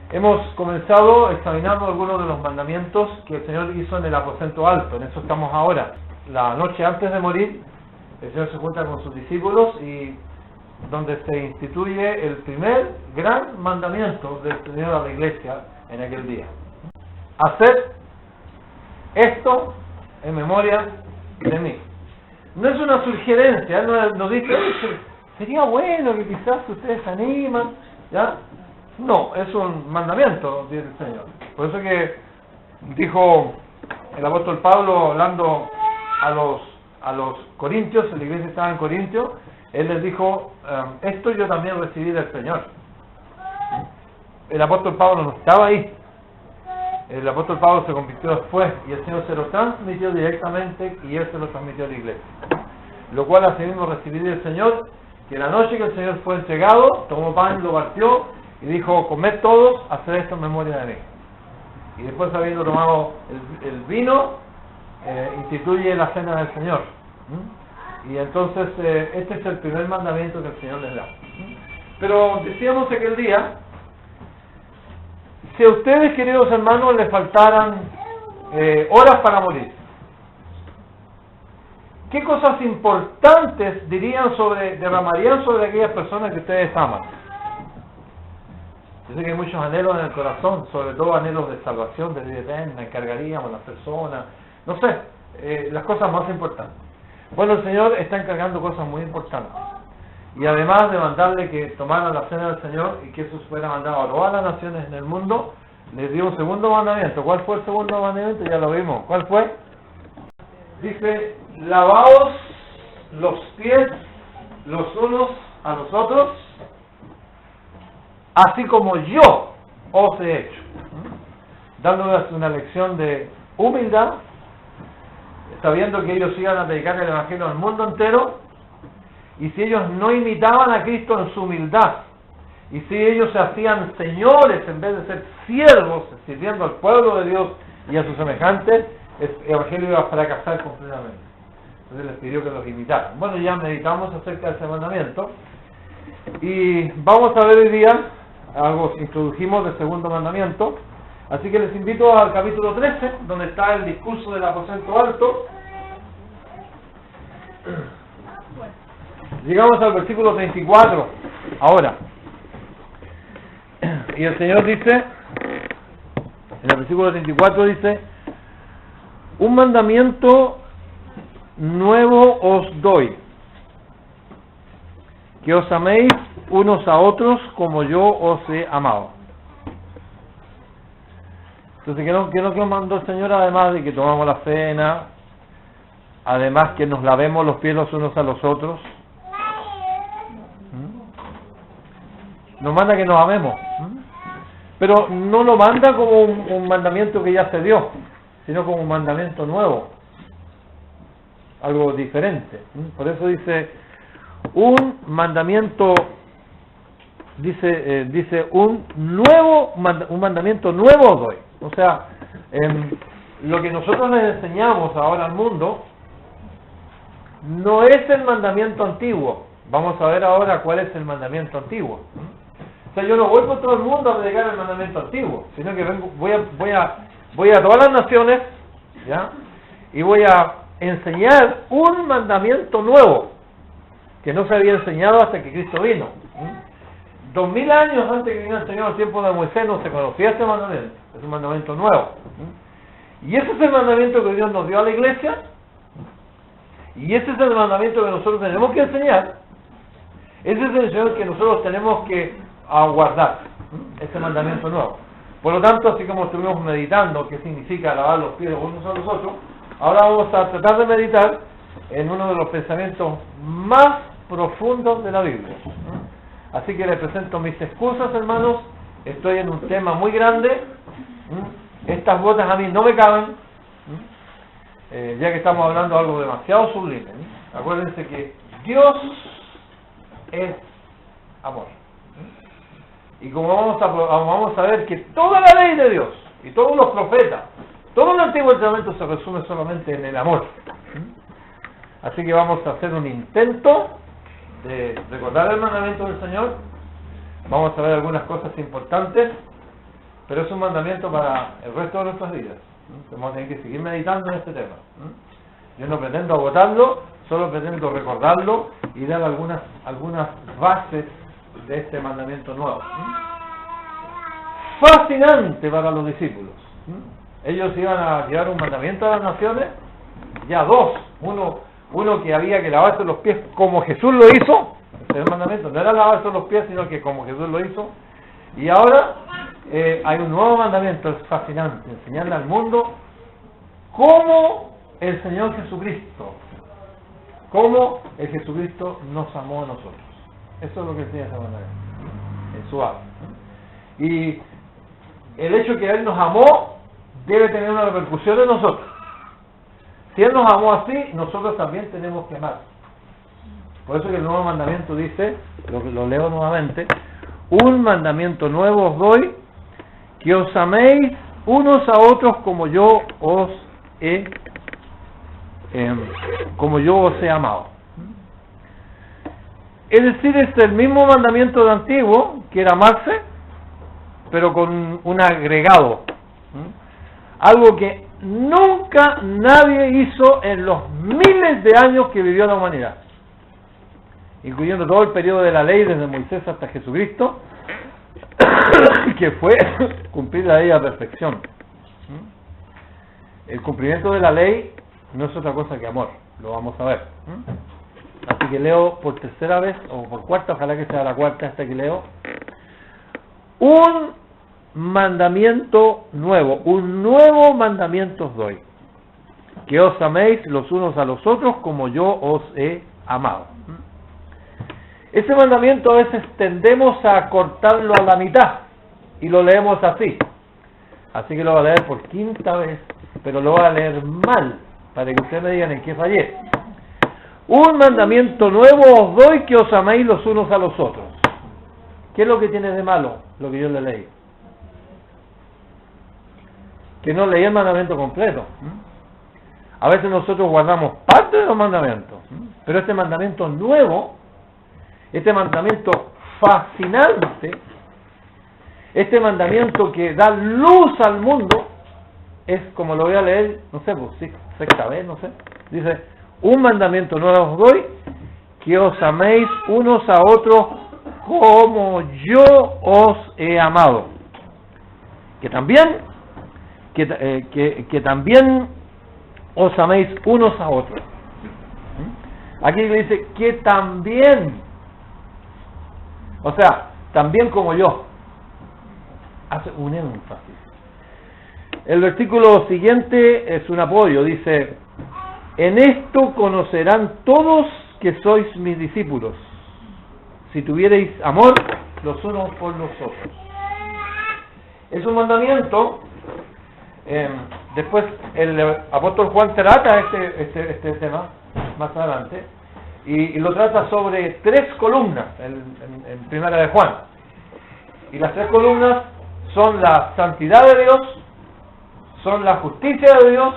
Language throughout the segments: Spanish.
Hemos comenzado examinando algunos de los mandamientos que el Señor hizo en el aposento alto. En eso estamos ahora. La noche antes de morir, el Señor se junta con sus discípulos y donde se instituye el primer gran mandamiento del Señor a la iglesia en aquel día. Haced esto en memoria de mí. No es una sugerencia, Él no dice, sería bueno que quizás ustedes se animan, ¿ya? No, es un mandamiento, dice el Señor. Por eso que dijo el apóstol Pablo, hablando a los corintios, la iglesia estaba en Corintio, él les dijo, esto yo también recibí del Señor. El apóstol Pablo no estaba ahí. El apóstol Pablo se convirtió después y el Señor se lo transmitió directamente y él se lo transmitió a la iglesia. Lo cual así mismo recibí del Señor, que la noche que el Señor fue entregado, tomó pan, lo partió y dijo, comed todos, haced esto en memoria de mí. Y después, habiendo tomado el vino, instituye la cena del Señor. Y entonces este es el primer mandamiento que el Señor les da. Pero decíamos aquel día, si a ustedes, queridos hermanos, les faltaran horas para morir, ¿qué cosas importantes derramarían sobre aquellas personas que ustedes aman? Yo sé que hay muchos anhelos en el corazón, sobre todo anhelos de salvación, de vida eterna, encargaríamos a las personas, no sé, las cosas más importantes. Bueno, el Señor está encargando cosas muy importantes. Y además de mandarle que tomaran la cena del Señor y que eso fuera mandado a todas las naciones en el mundo, les dio un segundo mandamiento. ¿Cuál fue el segundo mandamiento? Ya lo vimos. ¿Cuál fue? Dice, lavaos los pies los unos a los otros, así como yo os he hecho. Dándoles una lección de humildad, sabiendo que ellos iban a predicar el Evangelio al mundo entero, y si ellos no imitaban a Cristo en su humildad, y si ellos se hacían señores en vez de ser siervos, sirviendo al pueblo de Dios y a sus semejantes, el Evangelio iba a fracasar completamente. Entonces les pidió que los imitaran. Bueno, ya meditamos acerca de ese mandamiento, y vamos a ver hoy día algo que introdujimos del segundo mandamiento. Así que les invito al capítulo 13, donde está el discurso del aposento alto. Llegamos al versículo 34, ahora. Y el Señor dice, en el versículo 34 dice, un mandamiento nuevo os doy, que os améis unos a otros como yo os he amado. Entonces, ¿qué nos mandó el Señor? Además de que tomamos la cena, además que nos lavemos los pies los unos a los otros, nos manda que nos amemos, pero no lo manda como un mandamiento que ya se dio, sino como un mandamiento nuevo, algo diferente. Por eso dice, un mandamiento, dice un mandamiento nuevo doy. O sea, lo que nosotros les enseñamos ahora al mundo no es el mandamiento antiguo. Vamos a ver ahora cuál es el mandamiento antiguo. O sea, yo no voy por todo el mundo a predicar el mandamiento antiguo, sino que voy a todas las naciones, ¿ya? Y voy a enseñar un mandamiento nuevo que no se había enseñado hasta que Cristo vino. 2000 años antes que viniera el Señor, al tiempo de Moisés, no se conocía este mandamiento. Es un mandamiento nuevo. Y ese es el mandamiento que Dios nos dio a la iglesia. Y ese es el mandamiento que nosotros tenemos que enseñar. Ese es el Señor que nosotros tenemos que guardar. Ese mandamiento nuevo. Por lo tanto, así como estuvimos meditando qué significa lavar los pies unos a los otros, ahora vamos a tratar de meditar en uno de los pensamientos más profundos de la Biblia. Así que les presento mis excusas, hermanos. Estoy en un tema muy grande. Estas botas a mí no me caben, ya que estamos hablando de algo demasiado sublime. Acuérdense que Dios es amor. Y como vamos a ver que toda la ley de Dios y todos los profetas, todo el Antiguo Testamento se resume solamente en el amor. Así que vamos a hacer un intento de recordar el mandamiento del Señor. Vamos a ver algunas cosas importantes pero es un mandamiento para el resto de nuestras vidas. Vamos a tener que seguir meditando en este tema. Yo no pretendo agotarlo, solo pretendo recordarlo y dar algunas bases de este mandamiento nuevo. Fascinante para los discípulos. Ellos iban a llevar un mandamiento a las naciones, ya dos. Uno que había que lavarse los pies como Jesús lo hizo. Ese es el mandamiento, no era lavarse los pies, sino que como Jesús lo hizo. Y ahora hay un nuevo mandamiento, es fascinante, enseñarle al mundo cómo el Señor Jesucristo, cómo el Jesucristo nos amó a nosotros. Eso es lo que enseña ese mandamiento, en su arte. Y el hecho que Él nos amó debe tener una repercusión en nosotros. Si Él nos amó así, nosotros también tenemos que amar. Por eso que el nuevo mandamiento dice, lo leo nuevamente: un mandamiento nuevo os doy, que os améis unos a otros como yo os he amado. Es decir, es el mismo mandamiento de antiguo, que era amarse, pero con un agregado. Algo que nunca nadie hizo en los miles de años que vivió la humanidad, incluyendo todo el periodo de la ley, desde Moisés hasta Jesucristo, que fue cumplir la ley a perfección. El cumplimiento de la ley no es otra cosa que amor, lo vamos a ver. Así que leo por tercera vez, o por cuarta, ojalá que sea la cuarta esta que leo: un mandamiento nuevo, un nuevo mandamiento os doy, que os améis los unos a los otros como yo os he amado. Ese mandamiento a veces tendemos a cortarlo a la mitad y lo leemos así que lo voy a leer por quinta vez, pero lo voy a leer mal para que ustedes me digan en qué fallé. Un mandamiento nuevo os doy, que os améis los unos a los otros. ¿Qué es lo que tiene de malo lo que yo le leí? Que no leí el mandamiento completo. A veces nosotros guardamos parte de los mandamientos, pero este mandamiento nuevo, este mandamiento fascinante, este mandamiento que da luz al mundo, es como lo voy a leer, no sé, pues sexta vez, no sé, dice: un mandamiento nuevo os doy, que os améis unos a otros como yo os he amado. Que también os améis unos a otros. Aquí le dice que también, o sea, también como yo. Hace un énfasis. El versículo siguiente es un apoyo, dice: en esto conocerán todos que sois mis discípulos, si tuviereis amor los unos por los otros. Es un mandamiento. Después el apóstol Juan trata este tema más adelante, y lo trata sobre 3 columnas en primera de Juan. Y las 3 columnas son la santidad de Dios, son la justicia de Dios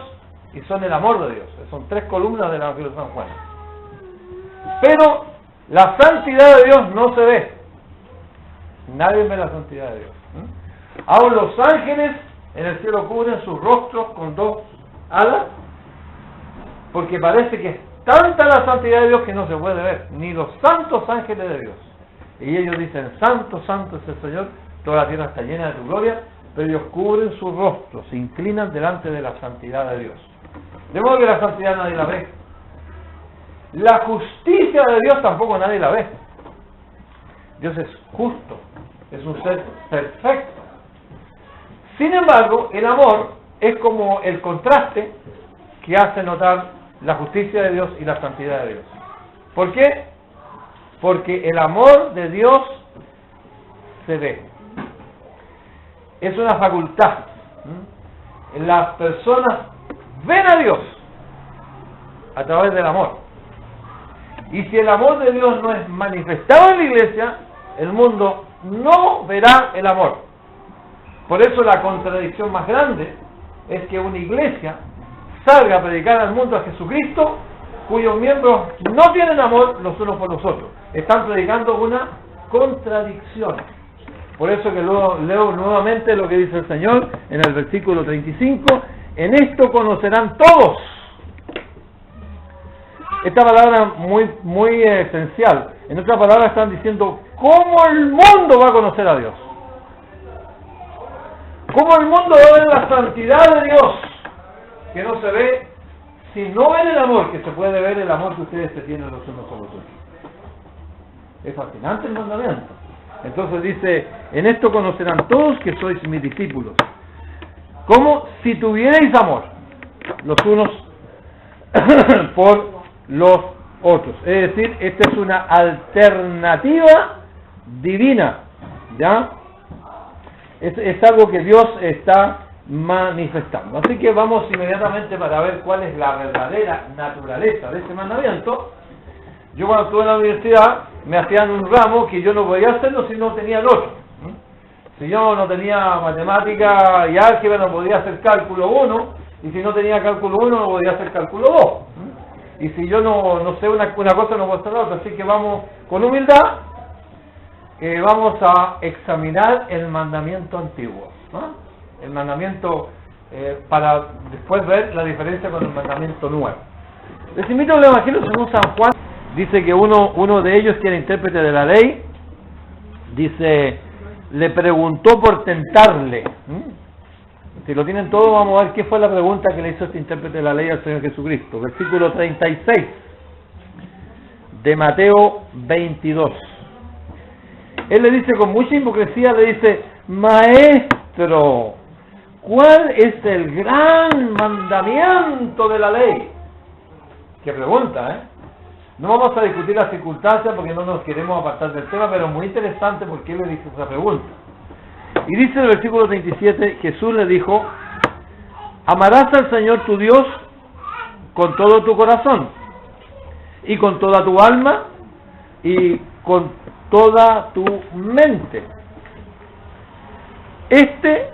y son el amor de Dios. Son 3 columnas del Evangelio de San Juan. Pero la santidad de Dios no se ve. Nadie ve la santidad de Dios. Aún los ángeles en el cielo cubren sus rostros con 2 alas, porque parece que es tanta la santidad de Dios que no se puede ver, ni los santos ángeles de Dios. Y ellos dicen: santo, santo es el Señor, toda la tierra está llena de tu gloria. Pero ellos cubren sus rostros, se inclinan delante de la santidad de Dios. De modo que la santidad nadie la ve. La justicia de Dios tampoco nadie la ve. Dios es justo, es un ser perfecto. Sin embargo, el amor es como el contraste que hace notar la justicia de Dios y la santidad de Dios. ¿Por qué? Porque el amor de Dios se ve. Es una facultad. Las personas ven a Dios a través del amor. Y si el amor de Dios no es manifestado en la iglesia, el mundo no verá el amor. Por eso la contradicción más grande es que una iglesia salga a predicar al mundo a Jesucristo, cuyos miembros no tienen amor los unos por los otros. Están predicando una contradicción. Por eso que luego leo nuevamente lo que dice el Señor en el versículo 35. En esto conocerán todos. Esta palabra muy esencial. En otras palabras están diciendo cómo el mundo va a conocer a Dios. Cómo el mundo va a ver la santidad de Dios, que no se ve si no ven el amor, que se puede ver el amor que ustedes se tienen los unos con los otros. Es fascinante el mandamiento. Entonces dice, en esto conocerán todos que sois mis discípulos. Como si tuvierais amor los unos por los otros. Es decir, esta es una alternativa divina, ¿ya? Es algo que Dios está manifestando. Así que vamos inmediatamente para ver cuál es la verdadera naturaleza de ese mandamiento. Yo cuando estuve en la universidad me hacían un ramo que yo no podía hacerlo si no tenía el otro. Si yo no tenía matemática y álgebra no podía hacer cálculo 1, y si no tenía cálculo 1 no podía hacer cálculo 2. Y si yo no sé una cosa no puedo hacer la otra. Así que vamos con humildad, vamos a examinar el mandamiento antiguo, ¿no? El mandamiento para después ver la diferencia con el mandamiento nuevo. Les invito al Evangelio según San Juan. Dice que uno de ellos, que era intérprete de la ley, dice, le preguntó por tentarle. Si lo tienen todo, vamos a ver qué fue la pregunta que le hizo este intérprete de la ley al Señor Jesucristo. Versículo 36 de Mateo 22. Él le dice con mucha hipocresía, le dice, Maestro, ¿cuál es el gran mandamiento de la ley? Qué pregunta, ¿eh? No vamos a discutir las circunstancias porque no nos queremos apartar del tema, pero es muy interesante porque él le dice esa pregunta. Y dice el versículo 37, Jesús le dijo, amarás al Señor tu Dios con todo tu corazón, y con toda tu alma, y con toda tu mente. Este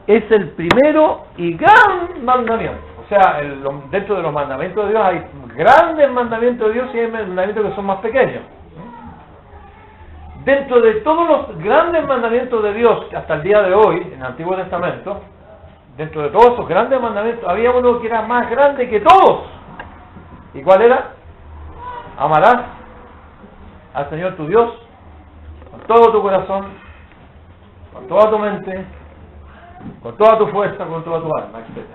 es el primero y gran mandamiento. O sea, dentro de los mandamientos de Dios hay grandes mandamientos de Dios y hay mandamientos que son más pequeños. Dentro de todos los grandes mandamientos de Dios hasta el día de hoy, en el Antiguo Testamento, dentro de todos esos grandes mandamientos, había uno que era más grande que todos. ¿Y cuál era? Amarás al Señor tu Dios con todo tu corazón, con toda tu mente, con toda tu fuerza, con toda tu alma, etc.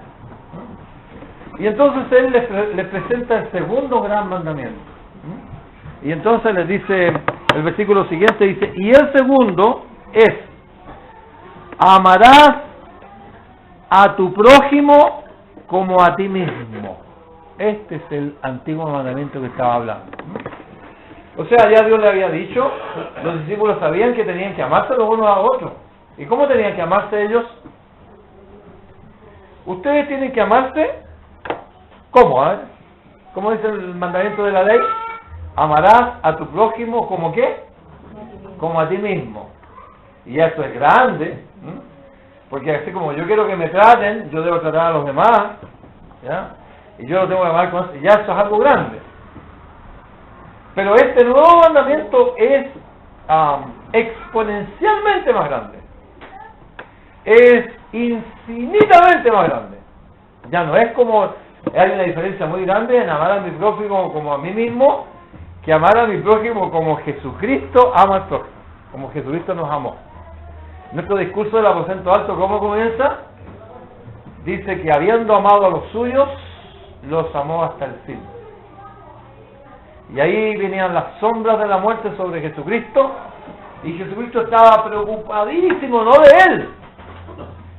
Y entonces él le presenta el segundo gran mandamiento. Y entonces le dice, el versículo siguiente dice, y el segundo es, amarás a tu prójimo como a ti mismo. Este es el antiguo mandamiento que estaba hablando. O sea, ya Dios le había dicho, los discípulos sabían que tenían que amarse los unos a otros. ¿Y cómo tenían que amarse ellos? Ustedes tienen que amarse, ¿cómo? ¿Cómo dice el mandamiento de la ley? Amarás a tu prójimo como ¿qué? Como a ti mismo. Y eso es grande, porque así como yo quiero que me traten, yo debo tratar a los demás, ¿ya? Y yo lo tengo que amar con eso, y ya eso es algo grande. Pero este nuevo mandamiento es exponencialmente más grande. Es infinitamente más grande. Ya no es como, hay una diferencia muy grande en amar a mi prójimo como a mí mismo, que amar a mi prójimo como Jesucristo ama al prójimo, como Jesucristo nos amó. Nuestro discurso del aposento alto, ¿cómo comienza? Dice que habiendo amado a los suyos, los amó hasta el fin. Y ahí venían las sombras de la muerte sobre Jesucristo, y Jesucristo estaba preocupadísimo, no de él,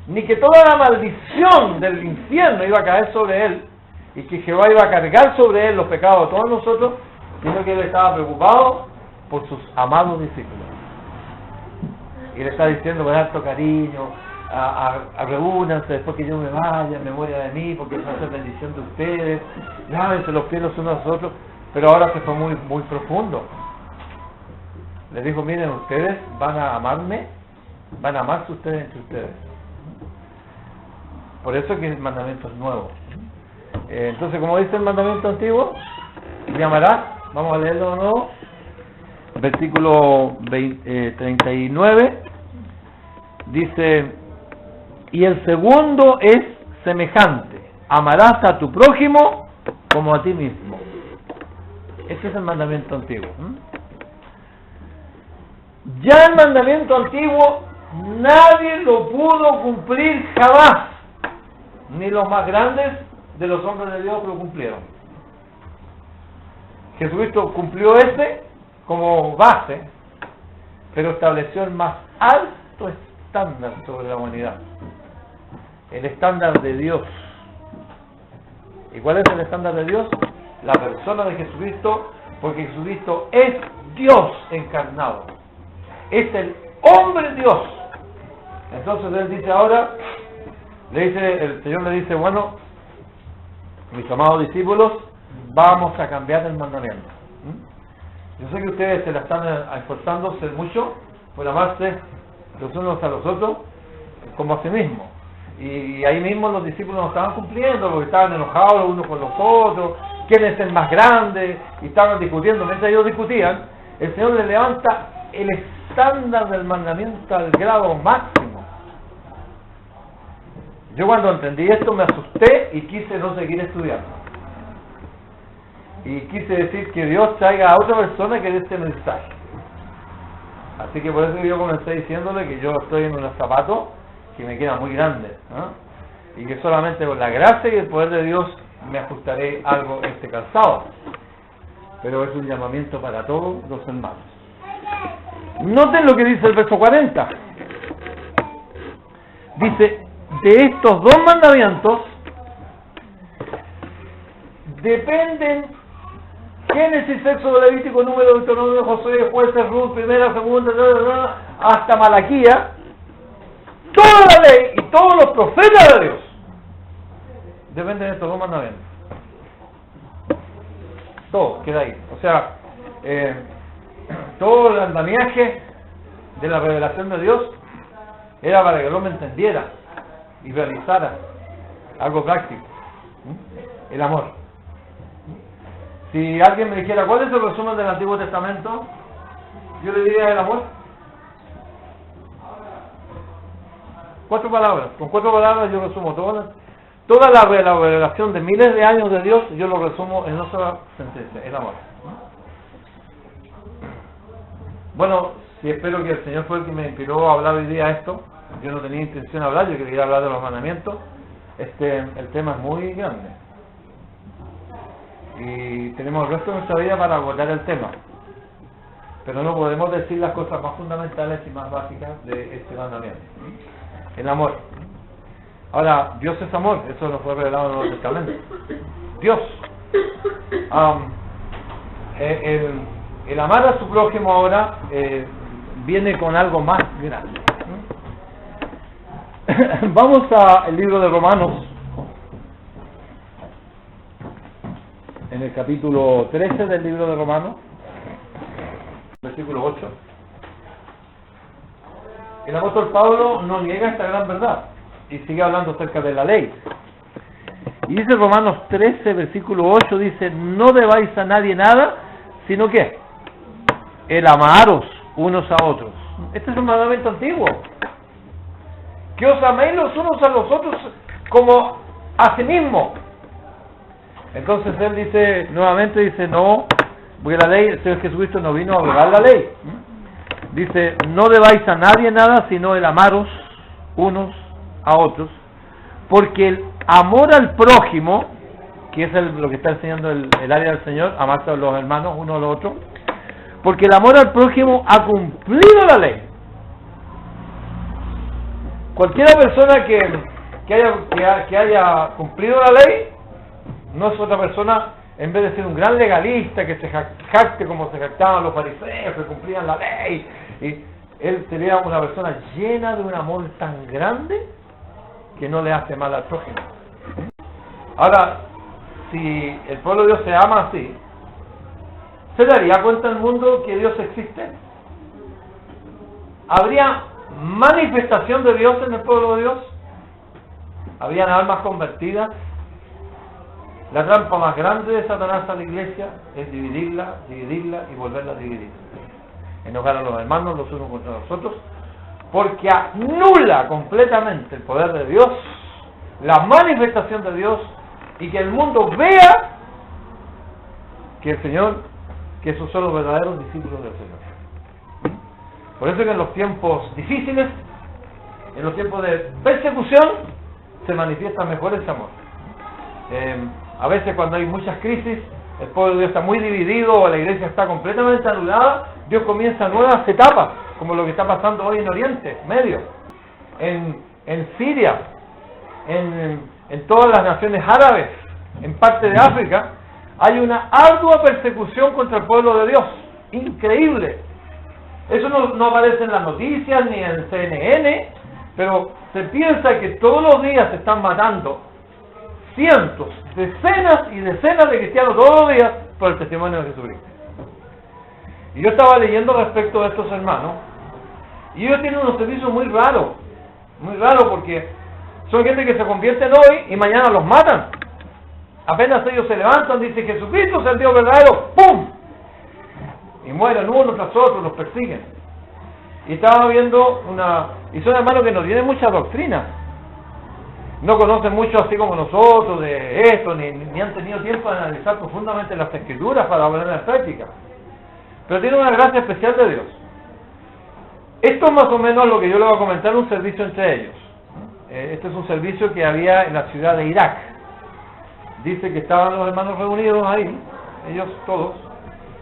ni que toda la maldición del infierno iba a caer sobre él, y que Jehová iba a cargar sobre él los pecados de todos nosotros, sino que él estaba preocupado por sus amados discípulos. Y le está diciendo con alto cariño, reúnanse después que yo me vaya, en memoria de mí, porque es una bendición de ustedes, lávense los pies los unos a los otros. Pero ahora se fue muy, muy profundo. Les dijo, miren, ustedes van a amarme, van a amarse ustedes entre ustedes. Por eso que el mandamiento es nuevo. Entonces, como dice el mandamiento antiguo, me amarás. Vamos a leerlo de nuevo. Versículo 39. Dice, y el segundo es semejante, amarás a tu prójimo como a ti mismo. Este es el mandamiento antiguo. Ya el mandamiento antiguo nadie lo pudo cumplir jamás, ni los más grandes de los hombres de Dios lo cumplieron. Jesucristo cumplió ese como base, pero estableció el más alto estándar sobre la humanidad, el estándar de Dios. ¿Y cuál es el estándar de Dios? La persona de Jesucristo, porque Jesucristo es Dios encarnado, es el hombre Dios. Entonces él dice ahora, el Señor le dice, bueno, mis amados discípulos, vamos a cambiar el mandamiento. Yo sé que ustedes se la están esforzándose mucho por amarse los unos a los otros como a sí mismos. Y ahí mismo los discípulos no estaban cumpliendo, porque estaban enojados los unos con los otros, quién es el más grande, y estaban discutiendo. Mientras ellos discutían, el Señor les levanta el estándar del mandamiento al grado máximo. Yo cuando entendí esto me asusté y quise no seguir estudiando. Y quise decir que Dios traiga a otra persona que dé este mensaje. Así que por eso yo comencé diciéndole que yo estoy en unos zapatos que me quedan muy grandes, ¿no? Y que solamente con la gracia y el poder de Dios me ajustaré algo este calzado. Pero es un llamamiento para todos los hermanos. Noten lo que dice el verso 40. Dice, de estos dos mandamientos dependen Génesis, Éxodo, Levítico, Número, Deuteronomio, Josué, Jueces, Ruth, Primera, Segunda, hasta Malaquía. Toda la ley y todos los profetas de Dios dependen de estos dos mandamientos. Todo queda ahí. O sea, todo el andamiaje de la revelación de Dios era para que el hombre entendiera y realizara algo práctico. El amor. Si alguien me dijera cuál es el resumen del Antiguo Testamento, yo le diría el amor. 4 palabras. Con 4 palabras yo resumo toda la revelación de miles de años de Dios, yo lo resumo en una sola sentencia: el amor. Bueno, si espero que el Señor fue el que me inspiró a hablar hoy día esto. Yo no tenía intención de hablar, yo quería hablar de los mandamientos. El tema es muy grande y tenemos el resto de nuestra vida para abordar el tema, pero no podemos decir las cosas más fundamentales y más básicas de este mandamiento: el amor. Ahora, Dios es amor, eso nos fue revelado en el Nuevo Testamento. Dios, el amar a su prójimo ahora viene con algo más grande. Vamos al libro de Romanos, en el capítulo 13 del libro de Romanos, versículo 8. El apóstol Pablo no niega esta gran verdad y sigue hablando acerca de la ley. Y dice Romanos 13, versículo 8, dice: no debáis a nadie nada, sino que el amaros unos a otros. Este es un mandamiento antiguo. Que os améis los unos a los otros como a sí mismos. Entonces él dice, nuevamente dice, no, porque la ley, el Señor Jesucristo no vino a abrogar la ley. Dice, no debáis a nadie nada, sino el amaros unos a otros, porque el amor al prójimo, que es lo que está enseñando el área del Señor, amarse a los hermanos uno a los otros, porque el amor al prójimo ha cumplido la ley. Cualquiera persona que haya cumplido la ley no es otra persona, en vez de ser un gran legalista que se jacte como se jactaban los fariseos que cumplían la ley, y él sería una persona llena de un amor tan grande que no le hace mal al prójimo. Ahora, si el pueblo de Dios se ama así, ¿se daría cuenta el mundo que Dios existe? ¿Habría manifestación de Dios en el pueblo de Dios? ¿Habrían almas convertidas? La trampa más grande de Satanás a la iglesia es dividirla y volverla a dividir. Enojar a los hermanos los unos contra los otros, porque anula completamente el poder de Dios, la manifestación de Dios, y que el mundo vea que el Señor, que esos son los verdaderos discípulos del Señor. Por eso que en los tiempos difíciles, en los tiempos de persecución, se manifiesta mejor ese amor. A veces cuando hay muchas crisis, el pueblo de Dios está muy dividido, o la iglesia está completamente anulada, Dios comienza nuevas etapas, como lo que está pasando hoy en Oriente Medio, en Siria, en todas las naciones árabes, en parte de África. Hay una ardua persecución contra el pueblo de Dios, increíble. Eso no aparece en las noticias ni en CNN, pero se piensa que todos los días se están matando cientos, decenas y decenas de cristianos todos los días por el testimonio de Jesucristo. Y yo estaba leyendo respecto de estos hermanos, y ellos tienen unos servicios muy raros porque son gente que se convierten hoy y mañana los matan. Apenas ellos se levantan, dicen Jesucristo es el Dios verdadero, ¡pum! Y mueren uno tras otro, los persiguen. Y estaba viendo y son hermanos que no tienen mucha doctrina, no conocen mucho así como nosotros de esto, ni han tenido tiempo de analizar profundamente las Escrituras para ponerlas en práctica, pero tienen una gracia especial de Dios. Esto es más o menos lo que yo le voy a comentar, un servicio entre ellos. Este es un servicio que había en la ciudad de Irak. Dice que estaban los hermanos reunidos ahí, ellos todos,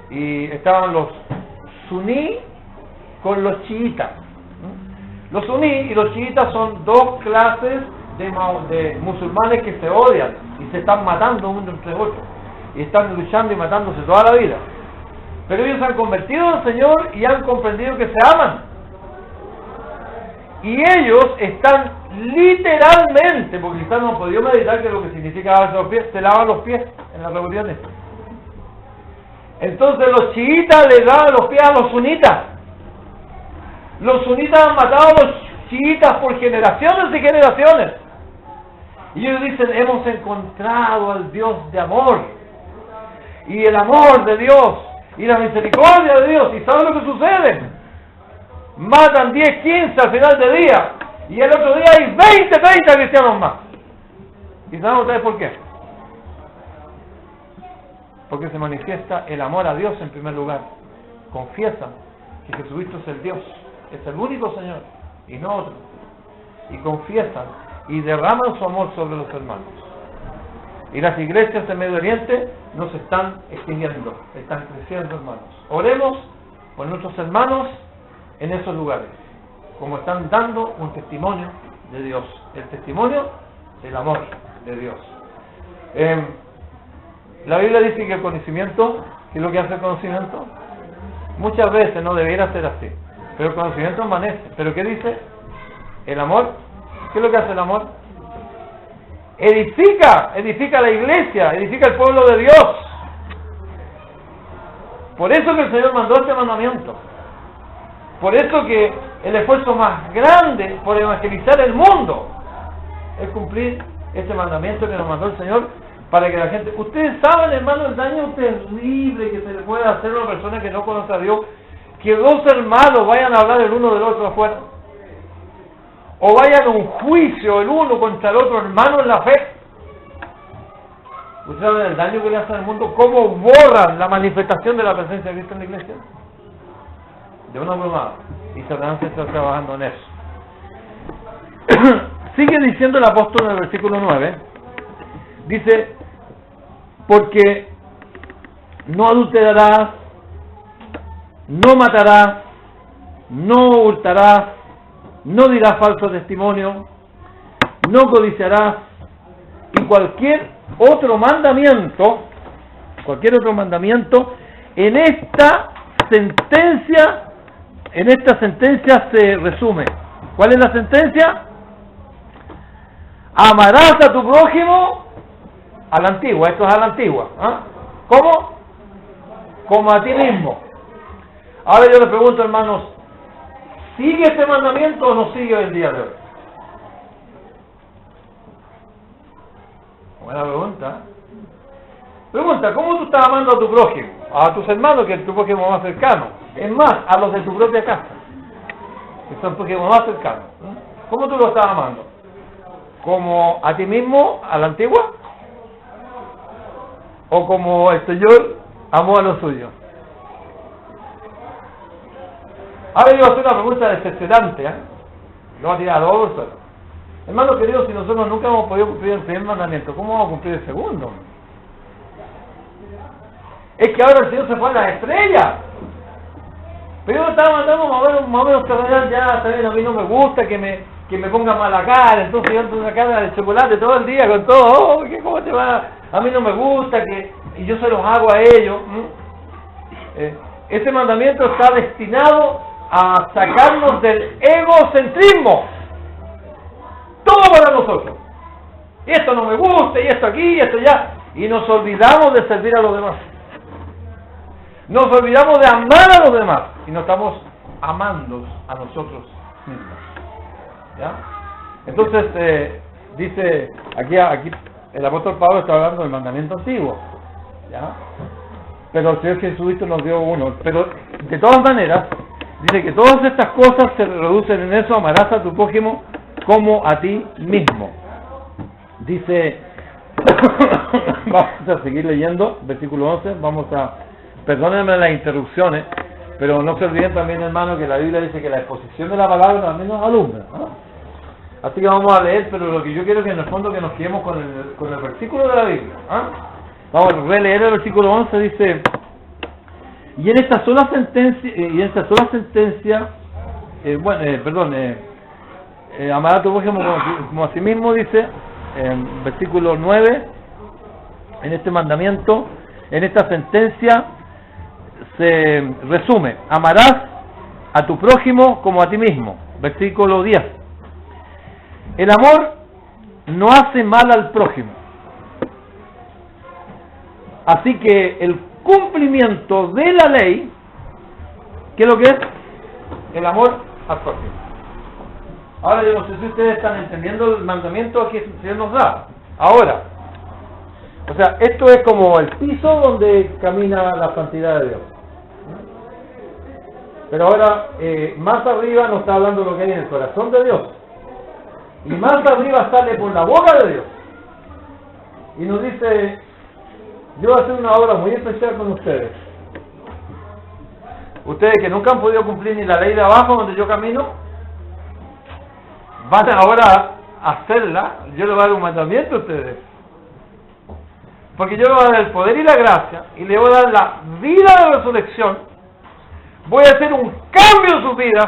y estaban los suní con los chiitas. Los suní y los chiitas son dos clases de musulmanes que se odian y se están matando uno entre otros, y están luchando y matándose toda la vida. Pero ellos han convertido al Señor y han comprendido que se aman. Y ellos están literalmente, porque quizás no han podido meditar que lo que significa lavarse los pies, se lavan los pies en las reuniones. Entonces los chiitas le dan los pies a los sunitas. Los sunitas han matado a los chiitas por generaciones y generaciones. Y ellos dicen, hemos encontrado al Dios de amor. Y el amor de Dios, y la misericordia de Dios. ¿Y saben lo que sucede? Matan 10, 15 al final del día, y el otro día hay 20, 30 cristianos más. ¿Y saben ustedes por qué? Porque se manifiesta el amor a Dios en primer lugar. Confiesan que Jesucristo es el Dios, es el único Señor, y no otro. Y confiesan y derraman su amor sobre los hermanos. Y las iglesias en Medio Oriente no se están extinguiendo, están creciendo, hermanos. Oremos por nuestros hermanos en esos lugares, como están dando un testimonio de Dios, el testimonio del amor de Dios. La Biblia dice que el conocimiento, ¿qué es lo que hace el conocimiento? Muchas veces no debería ser así, pero el conocimiento amanece. ¿Pero qué dice? El amor, ¿qué es lo que hace el amor? Edifica la iglesia, edifica el pueblo de Dios. Por eso que el Señor mandó este mandamiento. Por eso que el esfuerzo más grande por evangelizar el mundo es cumplir este mandamiento que nos mandó el Señor, para que la gente... Ustedes saben, hermano, el daño terrible que se le puede hacer a una persona que no conoce a Dios, que dos hermanos vayan a hablar el uno del otro afuera, o vayan a un juicio el uno contra el otro hermano en la fe. ¿Ustedes saben el daño que le hace al mundo? ¿Cómo borran la manifestación de la presencia de Cristo en la iglesia? De una bromada. Y Satanás está trabajando en eso. Sigue diciendo el apóstol en el versículo 9. Dice, porque no adulterarás, no matarás, no hurtarás, no dirás falso testimonio, no codiciarás, y cualquier otro mandamiento, en esta sentencia se resume. ¿Cuál es la sentencia? Amarás a tu prójimo a la antigua, esto es a la antigua. ¿Cómo? Como a ti mismo. Ahora yo les pregunto, hermanos, ¿sigue este mandamiento o no sigue el día de hoy? Buena pregunta. Pregunta, ¿cómo tú estás amando a tu prójimo? A tus hermanos, que es tu prójimo más cercano. Es más, a los de tu propia casa. Eso es porque más cercano. ¿Cómo tú lo estás amando? ¿Como a ti mismo, a la antigua? ¿O como el Señor amó a los suyos? Ahora yo voy a hacer una pregunta decepcionante, lo voy a tirar a todo el suelo. Hermanos queridos, si nosotros nunca hemos podido cumplir el primer mandamiento, ¿cómo vamos a cumplir el segundo? Es que ahora el Señor se fue a las estrellas. Pero yo estaba mandando más o menos terrenal, ya, está bien, a mí no me gusta que me ponga mala cara, entonces yo ando una cara de chocolate todo el día con todo, ¿cómo te va? A mí no me gusta y yo se los hago a ellos. Ese mandamiento está destinado a sacarnos del egocentrismo. Todo para nosotros. Y esto no me gusta, y esto aquí, y esto allá. Y nos olvidamos de servir a los demás. Nos olvidamos de amar a los demás. Y no estamos amando a nosotros mismos. ¿Ya? Entonces, dice, aquí el apóstol Pablo está hablando del mandamiento antiguo. ¿Ya? Pero el Señor Jesucristo nos dio uno. Pero, de todas maneras, dice que todas estas cosas se reducen en eso: amarás a tu prójimo como a ti mismo. Dice, vamos a seguir leyendo, versículo 11, perdónenme las interrupciones, pero no se olviden también, hermano, que la Biblia dice que la exposición de la palabra también nos alumbra, ¿no? Así que vamos a leer, pero lo que yo quiero que en el fondo que nos quedemos con el versículo de la Biblia, ¿eh? Vamos a releer el versículo 11, dice: y en esta sola sentencia, amar a tu prójimo como a sí mismo, dice en versículo 9, en este mandamiento, en esta sentencia se resume: amarás a tu prójimo como a ti mismo. Versículo 10: el amor no hace mal al prójimo, así que el cumplimiento de la ley, ¿qué es lo que es? El amor al prójimo. Ahora yo no sé si ustedes están entendiendo el mandamiento que el Señor nos da. Ahora, o sea, esto es como el piso donde camina la santidad de Dios. Pero ahora, más arriba nos está hablando lo que hay en el corazón de Dios. Y más arriba sale por la boca de Dios. Y nos dice: yo voy a hacer una obra muy especial con ustedes. Ustedes que nunca han podido cumplir ni la ley de abajo donde yo camino, van ahora a hacerla. Yo les voy a dar un mandamiento a ustedes. Porque yo les voy a dar el poder y la gracia, y les voy a dar la vida de resurrección. Voy a hacer un cambio en sus vidas,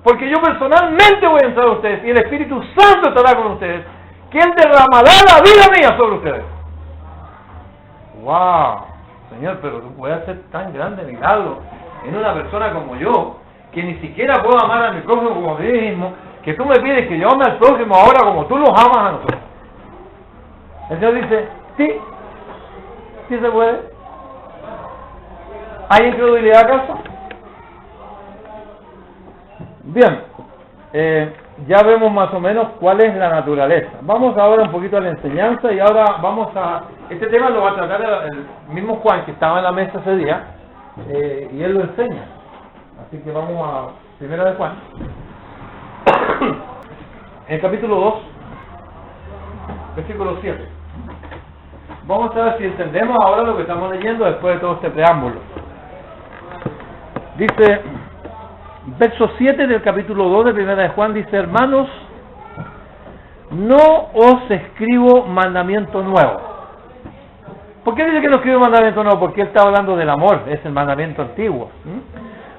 porque yo personalmente voy a entrar a ustedes, y el Espíritu Santo estará con ustedes, que Él derramará la vida mía sobre ustedes. ¡Wow! Señor, pero tú puedes hacer tan grande milagro en una persona como yo, que ni siquiera puedo amar a mi prójimo como a mí mismo, que tú me pides que yo ame al prójimo ahora como tú los amas a nosotros. El Señor dice: sí se puede. ¿Hay incredulidad acaso? Bien, ya vemos más o menos cuál es la naturaleza. Vamos ahora un poquito a la enseñanza, y ahora este tema lo va a tratar el mismo Juan, que estaba en la mesa ese día, y él lo enseña. Así que vamos a Primera de Juan. En el capítulo 2, versículo 7. Vamos a ver si entendemos ahora lo que estamos leyendo después de todo este preámbulo. Dice, verso 7 del capítulo 2 de Primera de Juan, dice: hermanos, no os escribo mandamiento nuevo. ¿Por qué dice que no escribo mandamiento nuevo? Porque él está hablando del amor, es el mandamiento antiguo.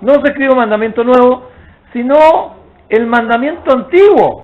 No os escribo mandamiento nuevo, sino el mandamiento antiguo